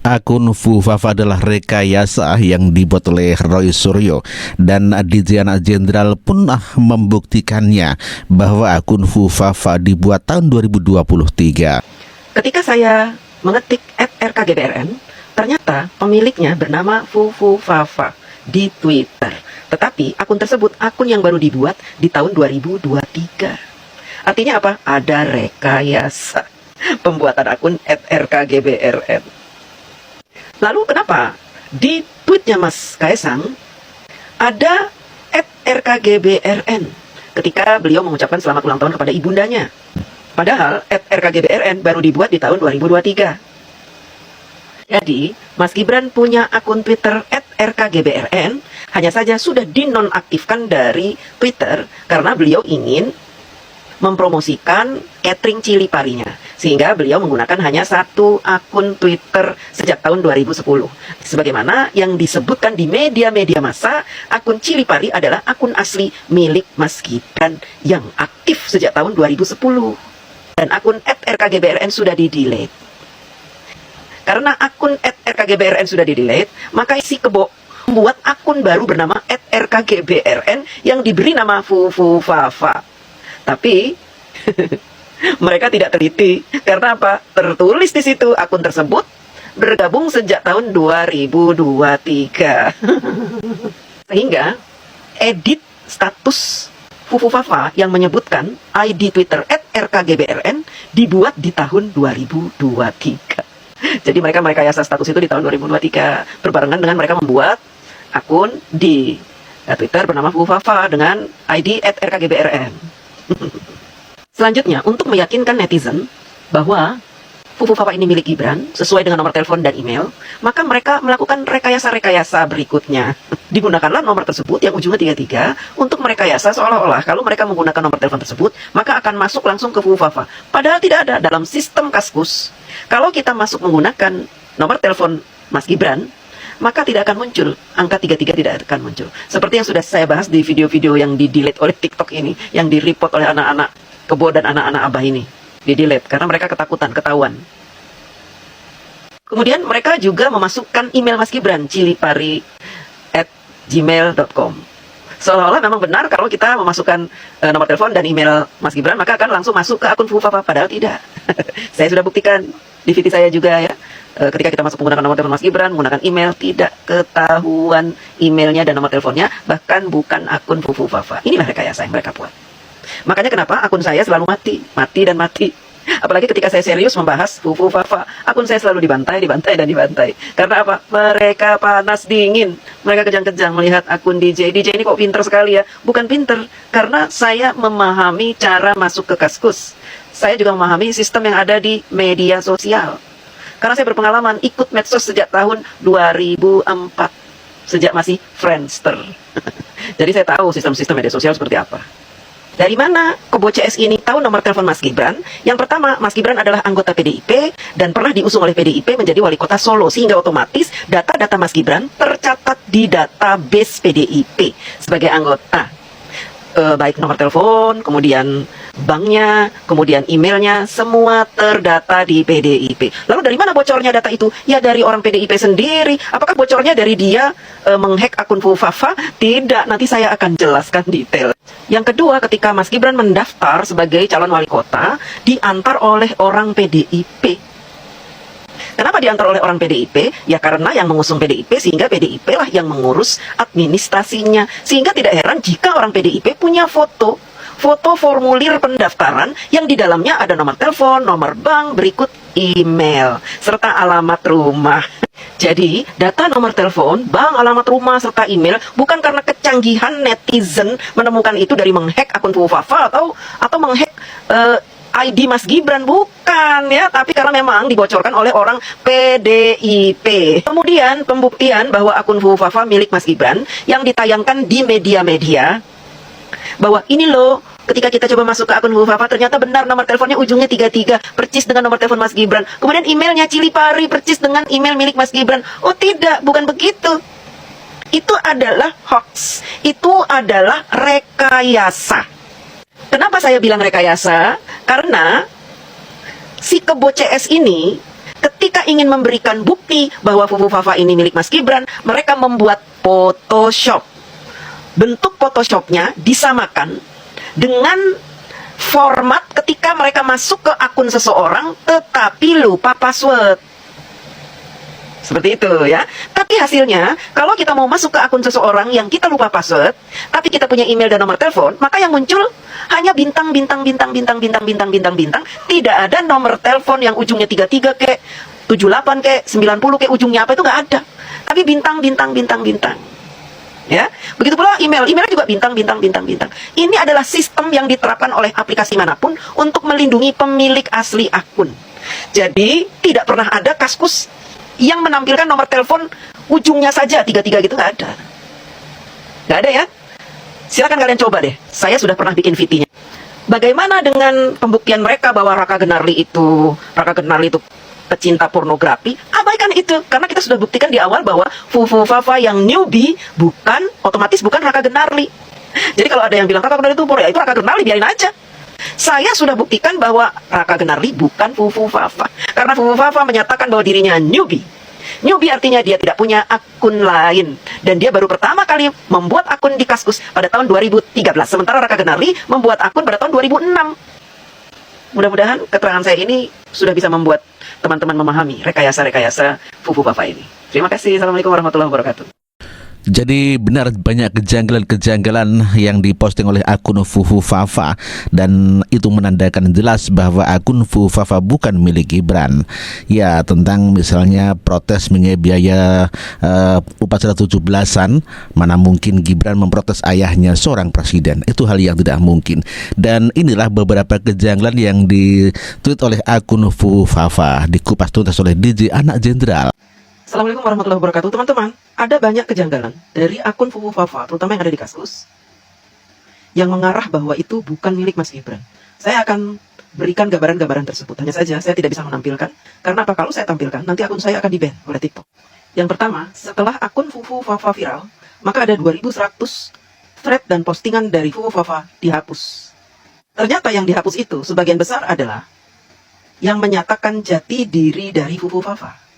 Akun Fufafa adalah rekayasa yang dibuat oleh Roy Suryo, dan Dirjen Jenderal pun membuktikannya bahwa akun Fufafa dibuat tahun 2023. Ketika saya mengetik @rkgbrn, ternyata pemiliknya bernama Fufafa di Twitter. Tetapi akun tersebut akun yang baru dibuat di tahun 2023. Artinya apa? Ada rekayasa pembuatan akun @rkgbrn. Lalu kenapa di tweetnya Mas Kaesang ada @rkgbrn ketika beliau mengucapkan selamat ulang tahun kepada ibundanya? Padahal @rkgbrn baru dibuat di tahun 2023. Jadi, Mas Gibran punya akun Twitter @rkgbrn, hanya saja sudah dinonaktifkan dari Twitter karena beliau ingin mempromosikan catering cili parinya, sehingga beliau menggunakan hanya satu akun Twitter sejak tahun 2010. Sebagaimana yang disebutkan di media-media massa, akun cili pari adalah akun asli milik Mas Gibran yang aktif sejak tahun 2010. Dan akun @rkgbrn sudah di-delete. Karena akun @rkgbrn sudah di-delete, maka si kebo membuat akun baru bernama @rkgbrn yang diberi nama Fufafa. Tapi mereka tidak teliti. Karena apa? Tertulis di situ akun tersebut bergabung sejak tahun 2023. Sehingga edit status Fufafa yang menyebutkan ID Twitter @rkgbrn dibuat di tahun 2023. Jadi mereka merekayasa status itu di tahun 2023 berbarengan dengan mereka membuat akun di Twitter bernama Fufafa dengan ID @rkgbrn. Selanjutnya, untuk meyakinkan netizen bahwa Fufafa ini milik Gibran sesuai dengan nomor telepon dan email, maka mereka melakukan rekayasa-rekayasa berikutnya. Digunakanlah nomor tersebut yang ujungnya 33 untuk merekayasa seolah-olah kalau mereka menggunakan nomor telepon tersebut, maka akan masuk langsung ke Fufafa. Padahal tidak ada dalam sistem Kaskus. Kalau kita masuk menggunakan nomor telepon Mas Gibran, maka tidak akan muncul, angka 33 tidak akan muncul. Seperti yang sudah saya bahas di video-video yang di-delete oleh TikTok ini, yang di-report oleh anak-anak kebo dan anak-anak abah ini. Di-delete, karena mereka ketakutan, ketahuan. Kemudian mereka juga memasukkan email Mas Gibran, cilipari@gmail.com. Seolah-olah memang benar kalau kita memasukkan nomor telepon dan email Mas Gibran, maka akan langsung masuk ke akun Fufafa, padahal tidak. Saya sudah buktikan di VT saya juga ya. Ketika kita masuk menggunakan nomor telepon Mas Gibran, menggunakan email, tidak ketahuan emailnya dan nomor teleponnya, bahkan bukan akun Fufafa. Inilah rekayasa yang mereka buat. Makanya kenapa akun saya selalu mati dan mati. Apalagi ketika saya serius membahas Fufafa, akun saya selalu dibantai dan dibantai. Karena apa? Mereka panas dingin, mereka kejang-kejang melihat akun DJ ini kok pinter sekali ya. Bukan pinter, karena saya memahami cara masuk ke Kaskus. Saya juga memahami sistem yang ada di media sosial. Karena saya berpengalaman ikut medsos sejak tahun 2004. Sejak masih Friendster. Jadi saya tahu sistem-sistem media sosial seperti apa. Dari mana Kebo CS ini tahu nomor telepon Mas Gibran? Yang pertama, Mas Gibran adalah anggota PDIP dan pernah diusung oleh PDIP menjadi wali kota Solo. Sehingga otomatis data-data Mas Gibran tercatat di database PDIP sebagai anggota. Baik nomor telepon, kemudian banknya, kemudian emailnya, semua terdata di PDIP. Lalu dari mana bocornya data itu? Ya dari orang PDIP sendiri. Apakah bocornya dari dia menghack akun Fufafa? Tidak, nanti saya akan jelaskan detail. Yang kedua, ketika Mas Gibran mendaftar sebagai calon wali kota, diantar oleh orang PDIP. Kenapa diantar oleh orang PDIP? Ya karena yang mengusung PDIP, sehingga PDIP lah yang mengurus administrasinya. Sehingga tidak heran jika orang PDIP punya foto formulir pendaftaran yang di dalamnya ada nomor telepon, nomor bank, berikut email, serta alamat rumah. Jadi, data nomor telepon, bank, alamat rumah, serta email bukan karena kecanggihan netizen menemukan itu dari menghack akun Fufafa atau menghack ID Mas Gibran, bukan ya, tapi karena memang dibocorkan oleh orang PDIP. Kemudian pembuktian bahwa akun Fufafa milik Mas Gibran yang ditayangkan di media-media, bahwa ini loh, ketika kita coba masuk ke akun Fufafa, ternyata benar nomor teleponnya ujungnya 33, percis dengan nomor telepon Mas Gibran. Kemudian emailnya Cilipari, percis dengan email milik Mas Gibran. Oh tidak, bukan begitu. Itu adalah hoax, itu adalah rekayasa. Kenapa saya bilang rekayasa? Karena si Kebo CS ini ketika mereka ingin memberikan bukti bahwa Fufu Fafa ini milik Mas Gibran, mereka membuat Photoshop. Bentuk Photoshopnya disamakan dengan format ketika mereka masuk ke akun seseorang tetapi lupa password. Seperti itu ya. Tapi hasilnya, kalau kita mau masuk ke akun seseorang yang kita lupa password, tapi kita punya email dan nomor telepon, maka yang muncul hanya bintang, bintang, bintang, bintang, bintang, bintang, bintang, bintang. Tidak ada nomor telepon yang ujungnya 33 kek, 78 kek, 90 kek, ujungnya apa itu nggak ada. Tapi bintang, bintang, bintang, bintang. Ya, begitu pula emailnya juga bintang, bintang, bintang, bintang. Ini adalah sistem yang diterapkan oleh aplikasi manapun untuk melindungi pemilik asli akun. Jadi tidak pernah ada Kaskus yang menampilkan nomor telepon ujungnya saja 33 gitu, nggak ada. Nggak ada ya. Silakan kalian coba deh. Saya sudah pernah bikin VT-nya. Bagaimana dengan pembuktian mereka bahwa Raka Gunarli itu pecinta pornografi? Abaikan itu, karena kita sudah buktikan di awal bahwa Fufu Fafa yang newbie otomatis bukan Raka Gunarli. Jadi kalau ada yang bilang Raka Gunarli itu porno, ya itu Raka Gunarli, biarin aja. Saya sudah buktikan bahwa Raka Gunarli bukan Fufu Fafa. Karena Fufu Fafa menyatakan bahwa dirinya newbie. Newbie artinya dia tidak punya akun lain. Dan dia baru pertama kali membuat akun di Kaskus pada tahun 2013. Sementara Raka Gunarli membuat akun pada tahun 2006. Mudah-mudahan keterangan saya ini sudah bisa membuat teman-teman memahami rekayasa-rekayasa Fufu Fafa ini. Terima kasih. Assalamualaikum warahmatullahi wabarakatuh. Jadi benar banyak kejanggalan-kejanggalan yang diposting oleh akun Fufu Fafa, dan itu menandakan jelas bahwa akun Fufu Fafa bukan milik Gibran. Ya, tentang misalnya protes mengenai biaya upacara 17-an, mana mungkin Gibran memprotes ayahnya seorang presiden. Itu hal yang tidak mungkin. Dan inilah beberapa kejanggalan yang ditweet oleh akun Fufu Fafa, dikupas tuntas oleh DJ Anak Jenderal. Assalamualaikum warahmatullahi wabarakatuh. Teman-teman, ada banyak kejanggalan dari akun Fufu Fafa, terutama yang ada di Kaskus, yang mengarah bahwa itu bukan milik Mas Gibran. Saya akan berikan gambaran-gambaran tersebut. Hanya saja saya tidak bisa menampilkan. Karena apa? Kalau saya tampilkan, nanti akun saya akan di-ban oleh TikTok. Yang pertama, setelah akun Fufu Fafa viral, maka ada 2100 thread dan postingan dari Fufu Fafa dihapus. Ternyata yang dihapus itu sebagian besar adalah yang menyatakan jati diri dari Fufu Fafa.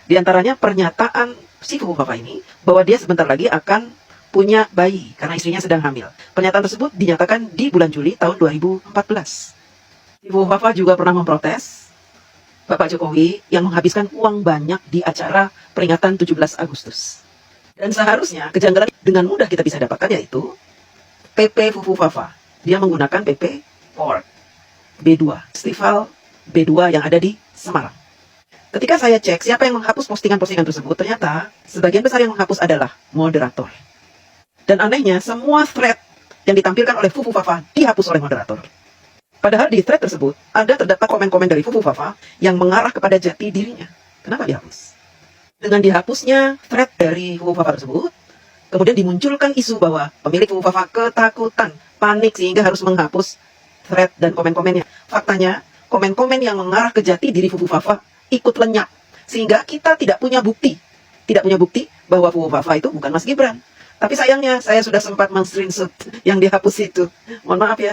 Di antaranya pernyataan si Fufu Fafa ini bahwa dia sebentar lagi akan punya bayi karena istrinya sedang hamil. Pernyataan tersebut dinyatakan di bulan Juli tahun 2014. Si Fufu Fafa juga pernah memprotes Bapak Jokowi yang menghabiskan uang banyak di acara peringatan 17 Agustus. Dan seharusnya kejanggalan dengan mudah kita bisa dapatkan, yaitu PP Fufu Fafa. Dia menggunakan PP Port B2, festival B2 yang ada di Semarang. Ketika saya cek siapa yang menghapus postingan-postingan tersebut, ternyata sebagian besar yang menghapus adalah moderator. Dan anehnya, semua thread yang ditampilkan oleh Fufu Fafa dihapus oleh moderator. Padahal di thread tersebut ada terdapat komen-komen dari Fufu Fafa yang mengarah kepada jati dirinya. Kenapa dihapus? Dengan dihapusnya thread dari Fufu Fafa tersebut, kemudian dimunculkan isu bahwa pemilik Fufu Fafa ketakutan, panik sehingga harus menghapus thread dan komen-komennya. Faktanya, komen-komen yang mengarah ke jati diri Fufu Fafa ikut lenyap, sehingga kita tidak punya bukti bahwa Fufu Fafa itu bukan Mas Gibran. Tapi sayangnya saya sudah sempat men-screenshot yang dihapus itu. Mohon maaf ya.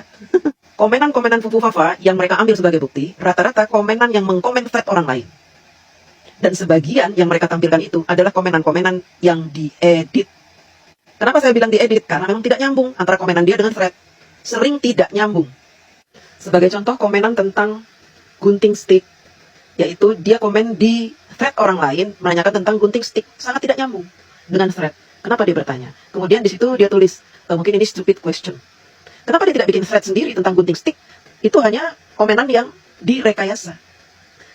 Komenan-komenan Fufu Fafa yang mereka ambil sebagai bukti, rata-rata komenan yang mengkomen thread orang lain. Dan sebagian yang mereka tampilkan itu adalah komenan-komenan yang diedit. Kenapa saya bilang diedit? Karena memang tidak nyambung antara komenan dia dengan thread. Sering tidak nyambung. Sebagai contoh, komenan tentang gunting stick, yaitu dia komen di thread orang lain menanyakan tentang gunting stick, sangat tidak nyambung dengan thread. Kenapa dia bertanya? Kemudian di situ dia tulis, mungkin ini stupid question. Kenapa dia tidak bikin thread sendiri tentang gunting stick? Itu hanya komenan yang direkayasa.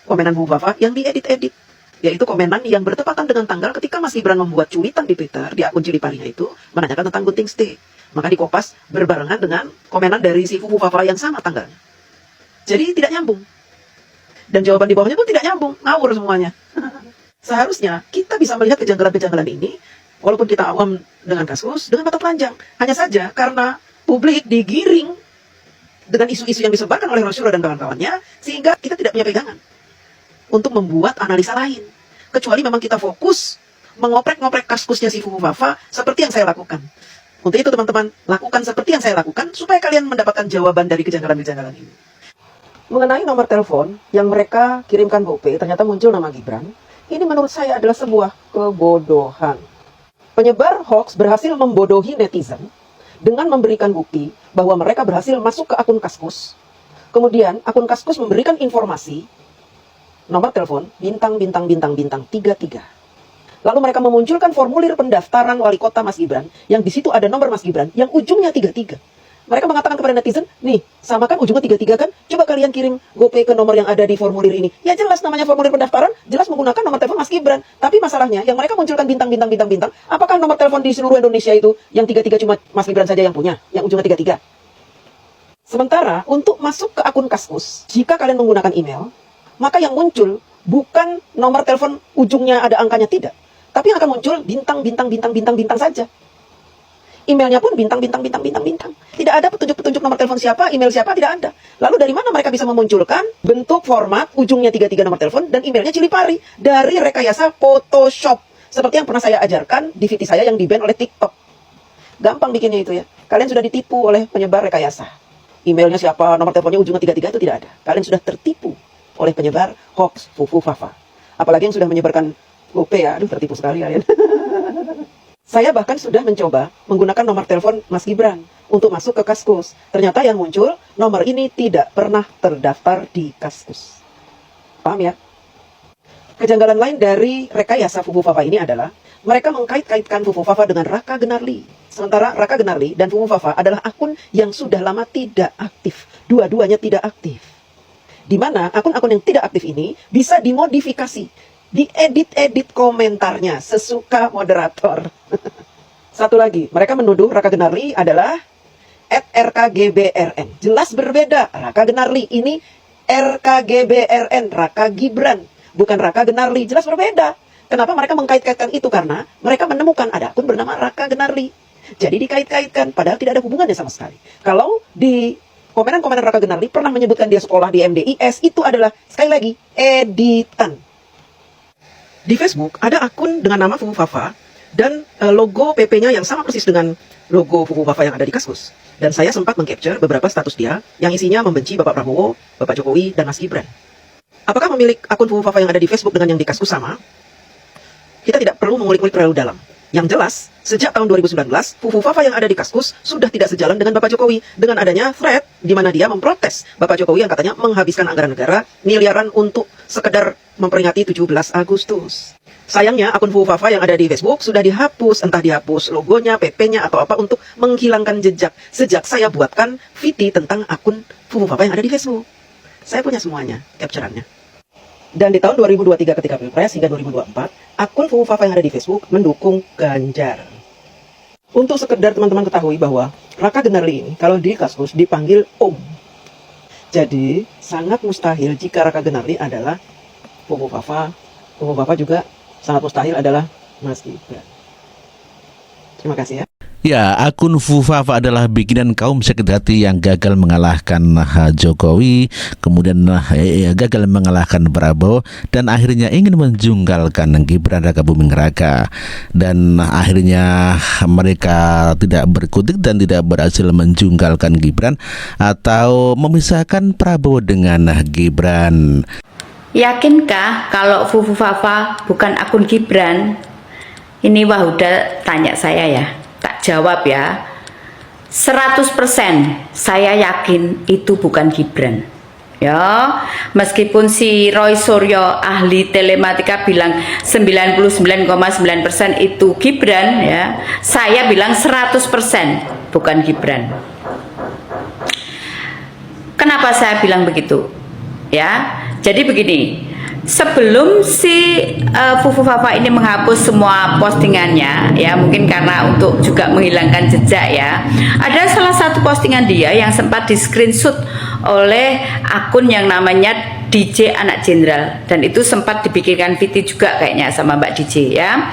Komenan Fufu Fafa yang diedit-edit, yaitu komenan yang bertepatan dengan tanggal ketika Mas Gibran membuat cuitan di Twitter di akun Cili Parinya itu menanyakan tentang gunting stick. Maka dikopas berbarengan dengan komenan dari si Fufu Fafa yang sama tanggalnya. Jadi tidak nyambung. Dan jawaban di bawahnya pun tidak nyambung, ngawur semuanya. Seharusnya kita bisa melihat kejanggalan-kejanggalan ini, walaupun kita awam dengan Kaskus, dengan mata telanjang. Hanya saja karena publik digiring dengan isu-isu yang disebarkan oleh Rosyuro dan kawan-kawannya, sehingga kita tidak punya pegangan untuk membuat analisa lain. Kecuali memang kita fokus mengoprek-ngoprek Kaskusnya si Fufu Fafa seperti yang saya lakukan. Untuk itu teman-teman, lakukan seperti yang saya lakukan supaya kalian mendapatkan jawaban dari kejanggalan-kejanggalan ini. Mengenai nomor telepon yang mereka kirimkan GoPay, ternyata muncul nama Gibran. Ini menurut saya adalah sebuah kebodohan. Penyebar hoax berhasil membodohi netizen dengan memberikan bukti bahwa mereka berhasil masuk ke akun Kaskus. Kemudian akun Kaskus memberikan informasi nomor telepon bintang bintang bintang bintang 33. Lalu mereka memunculkan formulir pendaftaran wali kota Mas Gibran yang di situ ada nomor Mas Gibran yang ujungnya 33. Mereka mengatakan kepada netizen, nih, sama kan ujungnya 33 kan? Coba kalian kirim GoPay ke nomor yang ada di formulir ini. Ya jelas namanya formulir pendaftaran, jelas menggunakan nomor telepon Mas Gibran. Tapi masalahnya, yang mereka munculkan bintang, bintang, bintang, bintang, apakah nomor telepon di seluruh Indonesia itu yang 33 cuma Mas Gibran saja yang punya, yang ujungnya 33? Sementara, untuk masuk ke akun Kaskus, jika kalian menggunakan email, maka yang muncul bukan nomor telepon ujungnya ada angkanya, tidak. Tapi yang akan muncul bintang, bintang, bintang, bintang, bintang saja. Emailnya pun bintang, bintang, bintang, bintang, bintang. Tidak ada petunjuk-petunjuk nomor telepon siapa, email siapa, tidak ada. Lalu dari mana mereka bisa memunculkan bentuk format ujungnya 33 nomor telepon dan emailnya cili pari? Dari rekayasa Photoshop. Seperti yang pernah saya ajarkan di VT saya yang di-ban oleh TikTok. Gampang bikinnya itu ya. Kalian sudah ditipu oleh penyebar rekayasa. Emailnya siapa, nomor teleponnya ujungnya 33 itu tidak ada. Kalian sudah tertipu oleh penyebar hoax, fufu, fafa. Apalagi yang sudah menyebarkan GoPay ya, aduh tertipu sekali kalian. Saya bahkan sudah mencoba menggunakan nomor telepon Mas Gibran untuk masuk ke Kaskus. Ternyata yang muncul, nomor ini tidak pernah terdaftar di Kaskus. Paham ya? Kejanggalan lain dari rekayasa Fufu Fafa ini adalah mereka mengkait-kaitkan Fufu Fafa dengan Raka Gunarli. Sementara Raka Gunarli dan Fufu Fafa adalah akun yang sudah lama tidak aktif. Dua-duanya tidak aktif. Di mana akun-akun yang tidak aktif ini bisa dimodifikasi. Diedit-edit komentarnya sesuka moderator. Satu lagi, mereka menuduh Raka Gunarli adalah @RKGBRN. Jelas berbeda. Raka Gunarli ini RKGBRN, Raka Gibran, bukan Raka Gunarli. Jelas berbeda. Kenapa mereka mengkait-kaitkan itu? Karena mereka menemukan ada akun bernama Raka Gunarli. Jadi dikait-kaitkan, padahal tidak ada hubungannya sama sekali. Kalau di komenan-komenan Raka Gunarli pernah menyebutkan dia sekolah di MDIS, itu adalah, sekali lagi, editan. Di Facebook ada akun dengan nama Fufu Fafa dan logo PP-nya yang sama persis dengan logo Fufu Fafa yang ada di Kaskus. Dan saya sempat mengcapture beberapa status dia yang isinya membenci Bapak Prabowo, Bapak Jokowi, dan Mas Gibran. Apakah pemilik akun Fufu Fafa yang ada di Facebook dengan yang di Kaskus sama? Kita tidak perlu mengulik-ulik terlalu dalam. Yang jelas, sejak tahun 2019, Fufu Fafa yang ada di Kaskus sudah tidak sejalan dengan Bapak Jokowi. Dengan adanya thread di mana dia memprotes Bapak Jokowi yang katanya menghabiskan anggaran negara miliaran untuk sekedar memperingati 17 Agustus. Sayangnya akun Fufu Fafa yang ada di Facebook sudah dihapus, entah dihapus logonya, PP-nya, atau apa untuk menghilangkan jejak. Sejak saya buatkan VT tentang akun Fufu Fafa yang ada di Facebook. Saya punya semuanya, capture-annya. Dan di tahun 2023 ketika Pilpres hingga 2024, akun Fufu Fafa yang ada di Facebook mendukung Ganjar. Untuk sekedar teman-teman ketahui bahwa Raka Gunarli ini kalau di Kaskus dipanggil Om. Jadi sangat mustahil jika Raka Gunarli adalah Fufu Fafa. Fufu Fafa juga sangat mustahil adalah Mas Gibran. Terima kasih ya. Ya, akun Fufafa adalah bikinan kaum sakit hati yang gagal mengalahkan Jokowi, kemudian gagal mengalahkan Prabowo, dan akhirnya ingin menjunggalkan Gibran Raka Buming Raka. Dan akhirnya mereka tidak berkutik dan tidak berhasil menjunggalkan Gibran atau memisahkan Prabowo dengan Gibran. Yakinkah kalau Fufu Fafa bukan akun Gibran? Ini Wahuda tanya saya ya. Tak jawab ya. 100% saya yakin itu bukan Gibran. Ya, meskipun si Roy Suryo ahli telematika bilang 99,9% itu Gibran ya, saya bilang 100% bukan Gibran. Kenapa saya bilang begitu? Ya, jadi begini. Sebelum si Fufu Fafa ini menghapus semua postingannya, ya mungkin karena untuk juga menghilangkan jejak ya, ada salah satu postingan dia yang sempat di screenshot oleh akun yang namanya DJ Anak Jenderal, dan itu sempat dibikinkan VT juga kayaknya sama Mbak DJ ya.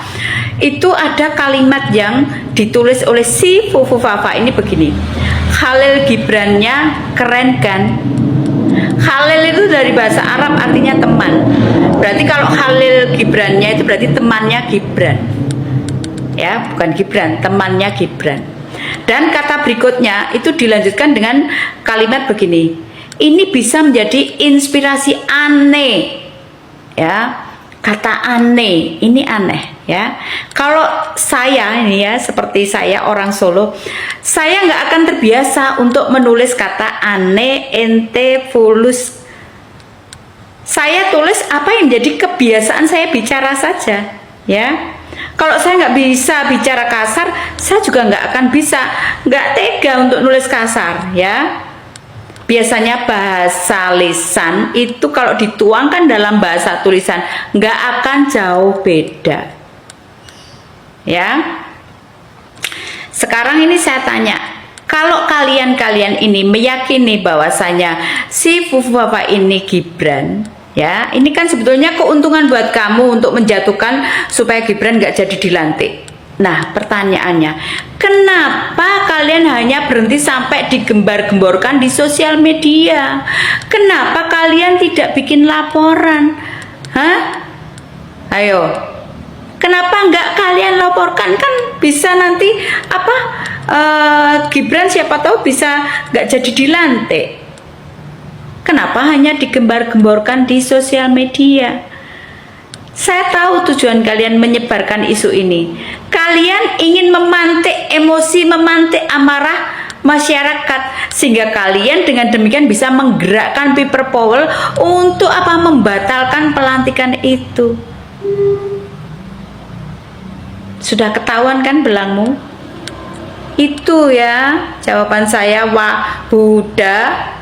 Itu ada kalimat yang ditulis oleh si Fufu Fafa ini begini, Khalil Gibrannya keren kan? Khalil itu dari bahasa Arab artinya teman. Berarti kalau Khalil Gibrannya itu berarti temannya Gibran. Ya, bukan Gibran, temannya Gibran. Dan kata berikutnya itu dilanjutkan dengan kalimat begini. ini bisa menjadi inspirasi aneh. Ya, kata aneh, ini aneh ya. Kalau saya ini ya, seperti saya orang Solo, saya nggak akan terbiasa untuk menulis kata aneh, ente, fulus. Saya tulis apa yang menjadi kebiasaan saya bicara saja ya. Kalau saya nggak bisa bicara kasar, saya juga nggak akan bisa, nggak tega untuk nulis kasar ya. Biasanya bahasa lisan itu kalau dituangkan dalam bahasa tulisan nggak akan jauh beda ya. Sekarang ini saya tanya, kalau kalian ini meyakini bahwasanya si Fufufafa ini Gibran ya, ini kan sebetulnya keuntungan buat kamu untuk menjatuhkan supaya Gibran nggak jadi dilantik. Nah, pertanyaannya, kenapa kalian hanya berhenti sampai digembar-gemborkan di sosial media? Kenapa kalian tidak bikin laporan? Hah? Ayo, kenapa nggak kalian laporkan? Kan bisa nanti Gibran siapa tahu bisa nggak jadi dilantik. Kenapa hanya digembar-gemborkan di sosial media? Saya tahu tujuan kalian menyebarkan isu ini. Kalian ingin memantik emosi, memantik amarah masyarakat, sehingga kalian dengan demikian bisa menggerakkan people power untuk membatalkan pelantikan itu. Sudah ketahuan kan belangmu? Itu ya jawaban saya, wah Buddha.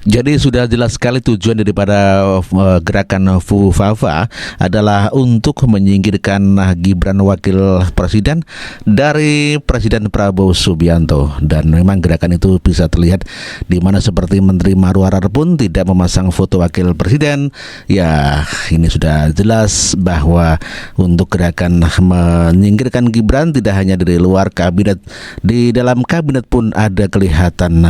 Jadi sudah jelas sekali tujuan daripada gerakan Fufufafa adalah untuk menyingkirkan Gibran Wakil Presiden dari Presiden Prabowo Subianto. Dan memang gerakan itu bisa terlihat di mana seperti Menteri Marwarar pun tidak memasang foto Wakil Presiden. Ya, ini sudah jelas bahwa untuk gerakan menyingkirkan Gibran tidak hanya dari luar kabinet, di dalam kabinet pun ada kelihatan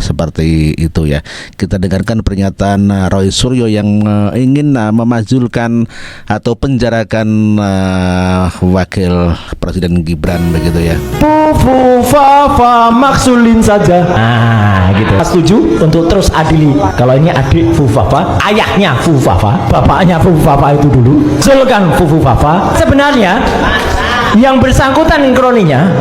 seperti itu ya. Kita dengarkan pernyataan Roy Suryo yang ingin memajulkan atau penjarakan Wakil Presiden Gibran begitu ya. Fufufafa maksulin saja. Nah, gitu. Setuju untuk terus adili. Kalau ini adik Fufufafa, ayahnya Fufufafa, bapaknya Fufufafa itu dulu. Zulkan Fufufafa. Sebenarnya yang bersangkutan kroninya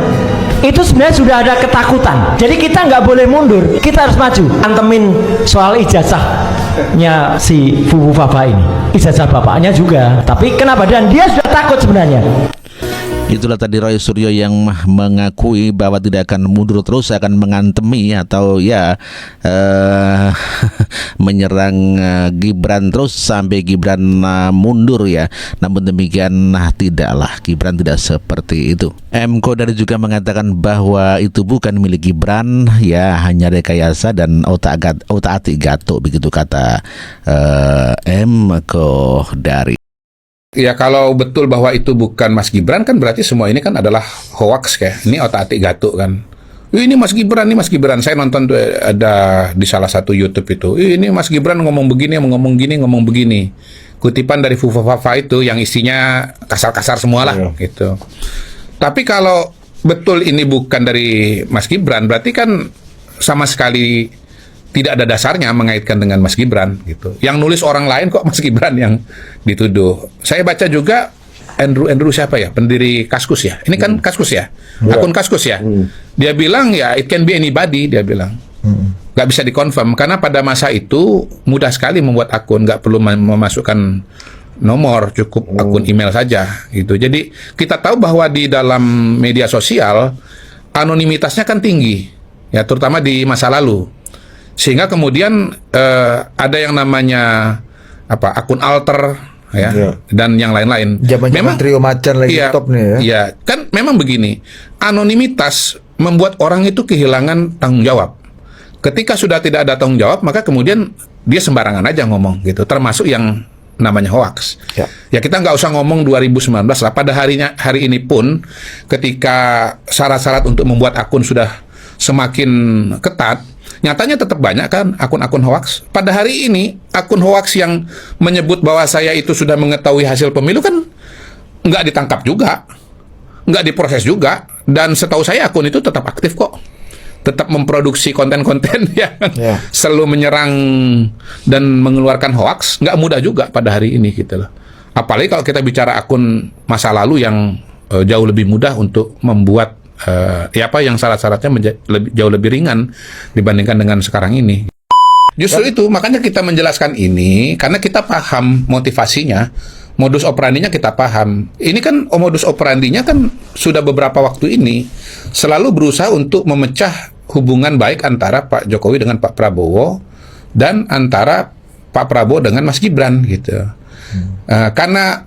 itu sebenarnya sudah ada ketakutan. Jadi kita nggak boleh mundur, kita harus maju. Antemin soal ijazahnya si Fufufafa ini, ijazah bapaknya juga. Tapi kenapa? Dan dia sudah takut sebenarnya. Itulah tadi Roy Suryo yang mengakui bahwa tidak akan mundur, terus akan mengantemi atau ya menyerang Gibran terus sampai Gibran mundur ya. Namun demikian tidaklah, Gibran tidak seperti itu. M. Kodari juga mengatakan bahwa itu bukan milik Gibran, ya hanya rekayasa dan otak-atik gatuk, begitu kata M. Kodari. Ya, kalau betul bahwa itu bukan Mas Gibran, kan berarti semua ini kan adalah hoax kayak. Ini otak-atik gatuk kan. Ini Mas Gibran, ini Mas Gibran. Saya nonton tuh ada di salah satu YouTube itu. Ini Mas Gibran ngomong begini, ngomong begini. Kutipan dari Fufufafa itu yang isinya kasar-kasar semua lah gitu. Tapi kalau betul ini bukan dari Mas Gibran, berarti kan sama sekali tidak ada dasarnya mengaitkan dengan Mas Gibran gitu. Yang nulis orang lain kok Mas Gibran yang dituduh. Saya baca juga Andrew siapa ya? Pendiri Kaskus ya. Ini kan Kaskus ya. Akun Kaskus ya. Dia bilang ya it can be anybody, dia bilang. Gak bisa dikonfirm karena pada masa itu mudah sekali membuat akun, gak perlu memasukkan nomor, cukup akun email saja gitu. Jadi kita tahu bahwa di dalam media sosial anonimitasnya kan tinggi ya, terutama di masa lalu. Sehingga kemudian ada yang namanya akun alter ya, dan yang lain-lain. Memang trio macan lagi top nih ya. Iya, kan memang begini. Anonimitas membuat orang itu kehilangan tanggung jawab. Ketika sudah tidak ada tanggung jawab, maka kemudian dia sembarangan aja ngomong gitu, termasuk yang namanya hoax. Ya kita nggak usah ngomong 2019 lah. Pada hari ini pun ketika syarat-syarat untuk membuat akun sudah semakin ketat, nyatanya tetap banyak kan akun-akun hoax. Pada hari ini, akun hoax yang menyebut bahwa saya itu sudah mengetahui hasil pemilu kan nggak ditangkap juga, nggak diproses juga, dan setahu saya akun itu tetap aktif kok. tetap memproduksi konten-konten yang selalu menyerang dan mengeluarkan hoaks, nggak mudah juga pada hari ini gitu loh. Apalagi kalau kita bicara akun masa lalu yang jauh lebih mudah untuk membuat yang syarat-syaratnya jauh lebih ringan dibandingkan dengan sekarang ini. Justru itu makanya kita menjelaskan ini karena kita paham motivasinya, modus operandinya kita paham. Ini kan modus operandinya kan sudah beberapa waktu ini selalu berusaha untuk memecah hubungan baik antara Pak Jokowi dengan Pak Prabowo dan antara Pak Prabowo dengan Mas Gibran gitu. Karena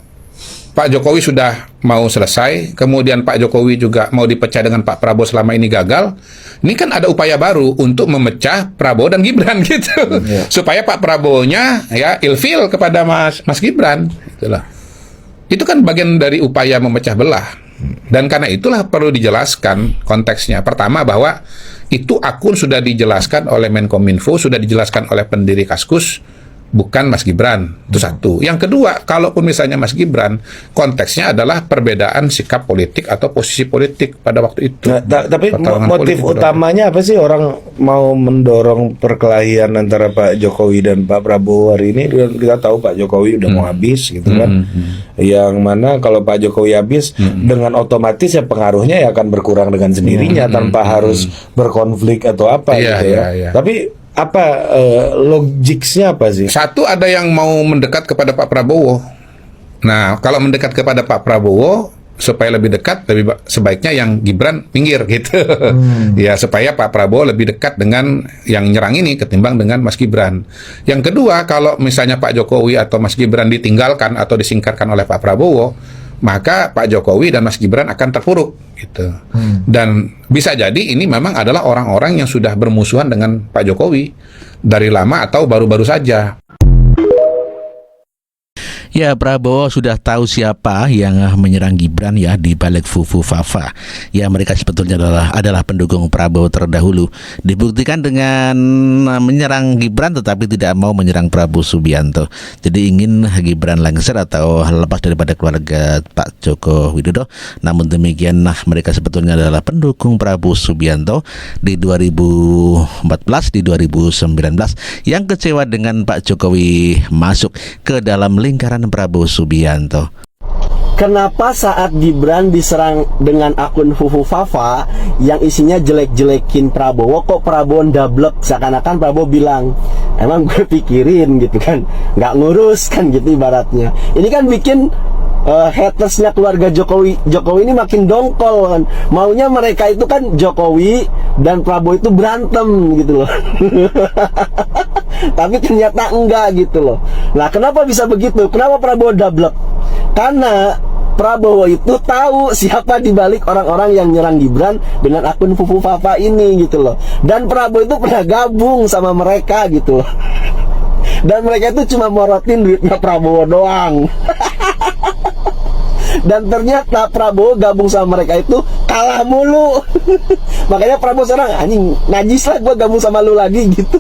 Pak Jokowi sudah mau selesai, kemudian Pak Jokowi juga mau dipecah dengan Pak Prabowo selama ini gagal. Ini kan ada upaya baru untuk memecah Prabowo dan Gibran gitu, supaya Pak Prabowo-nya ya ilfil kepada Mas Gibran. Itulah. Itu kan bagian dari upaya memecah belah. Dan karena itulah perlu dijelaskan konteksnya. Pertama bahwa itu akun sudah dijelaskan oleh Menkominfo, sudah dijelaskan oleh pendiri Kaskus, bukan Mas Gibran. Itu satu. Yang kedua, kalaupun misalnya Mas Gibran, konteksnya adalah perbedaan sikap politik atau posisi politik pada waktu itu. Tapi motif utamanya apa sih orang mau mendorong perkelahian antara Pak Jokowi dan Pak Prabowo hari ini? Kita tahu Pak Jokowi udah mau habis gitu kan. Yang mana kalau Pak Jokowi habis, dengan otomatis ya pengaruhnya ya akan berkurang dengan sendirinya tanpa harus berkonflik atau apa gitu ya. Tapi apa logiknya apa sih? Satu, ada yang mau mendekat kepada Pak Prabowo. Nah, kalau mendekat kepada Pak Prabowo supaya lebih dekat, lebih sebaiknya yang Gibran pinggir gitu. Ya, supaya Pak Prabowo lebih dekat dengan yang nyerang ini ketimbang dengan Mas Gibran. Yang kedua, kalau misalnya Pak Jokowi atau Mas Gibran ditinggalkan atau disingkirkan oleh Pak Prabowo, maka Pak Jokowi dan Mas Gibran akan terpuruk gitu. Dan bisa jadi ini memang adalah orang-orang yang sudah bermusuhan dengan Pak Jokowi dari lama atau baru-baru saja. Ya, Prabowo sudah tahu siapa yang menyerang Gibran ya di balik Fufu Fafa. Ya, mereka sebetulnya adalah pendukung Prabowo terdahulu. Dibuktikan dengan menyerang Gibran tetapi tidak mau menyerang Prabowo Subianto. Jadi ingin Gibran lengser atau lepas daripada keluarga Pak Joko Widodo. Namun demikian mereka sebetulnya adalah pendukung Prabowo Subianto di 2014, di 2019 yang kecewa dengan Pak Jokowi masuk ke dalam lingkaran Prabowo Subianto. Kenapa saat Gibran diserang dengan akun Fufu Fafa yang isinya jelek-jelekin Prabowo, kok Prabowo ndablek? Seakan-akan Prabowo bilang, emang gue pikirin gitu kan, nggak ngurus kan gitu ibaratnya. Ini kan bikin hatersnya keluarga Jokowi ini makin dongkol kan. Maunya mereka itu kan Jokowi dan Prabowo itu berantem gitu loh. Tapi ternyata enggak gitu loh. Nah, kenapa bisa begitu? Kenapa Prabowo dablek? Karena Prabowo itu tahu siapa dibalik orang-orang yang nyerang Gibran dengan akun Fufu Fafa ini gitu loh. Dan Prabowo itu pernah gabung sama mereka gitu loh. Dan mereka itu cuma morotin duitnya Prabowo doang. Dan ternyata Prabowo gabung sama mereka itu kalah mulu. Makanya Prabowo sekarang, anjing najis lah gue gabung sama lu lagi gitu.